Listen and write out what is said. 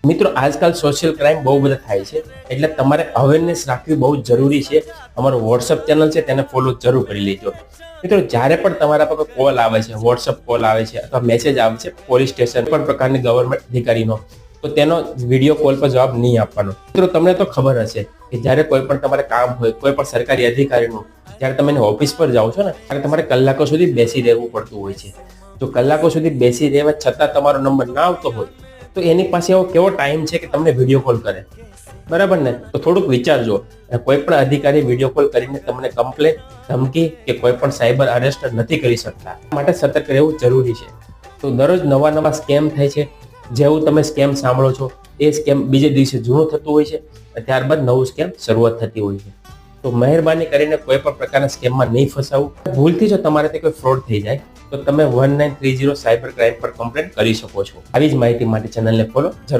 મિત્રો આજકાલ social crime બહુ બધા થાય છે, એટલે તમારે અવેરનેસ રાખવી બહુ જરૂરી છે. અમારું વોટ્સઅપ ચેનલ છે તેને ફોલો જરૂર કરી લેજો. મિત્રો જ્યારે પણ તમારા પર કોલ આવે છે, વોટ્સઅપ કોલ આવે છે અથવા મેસેજ આવે છે પોલીસ સ્ટેશન પણ પ્રકારની ગવર્મેન્ટ અધિકારીનો, તો તેનો વિડીયો કોલ પર જવાબ નહીં આપવાનો. મિત્રો તમને તો ખબર હશે કે જ્યારે કોઈ પણ તમારે કામ હોય, કોઈ પણ સરકારી અધિકારીનું, જ્યારે તમે એની ઓફિસ પર જાઓ છો ને, ત્યારે તમારે કલાકો સુધી બેસી રહેવું પડતું હોય છે. જો કલાકો સુધી બેસી રહેવા છતાં તમારો નંબર ના આવતો હોય તો એની પાસે એવો કેવો ટાઈમ છે કે તમને વિડીયો કોલ કરે, બરાબર ને? તો થોડુંક વિચારજો. કોઈ પણ અધિકારી વિડીયો કોલ કરીને તમને કમ્પ્લેન, ધમકી કે કોઈ પણ સાયબર અરેસ્ટ નથી કરી શકતા. માટે સતર્ક રહેવું જરૂરી છે. તો દરરોજ નવા સ્કેમ થાય છે. જેવું તમે સ્કેમ સાંભળો છો એ સ્કેમ બીજે દિવસે જૂનું થતું હોય છે, ત્યારબાદ નવું સ્કેમ શરૂઆત થતી હોય છે. તો મહેરબાની કરીને કોઈ પણ પ્રકારના સ્કેમમાં નહીં ફસાવું. ભૂલથી જો તમારાથી કોઈ ફ્રોડ થઈ જાય તો તમે 1930 સાયબર ક્રાઇમ પર કમ્પ્લેન કરી શકો છો. આવી જ માહિતી માટે ચેનલને ફોલો જરૂર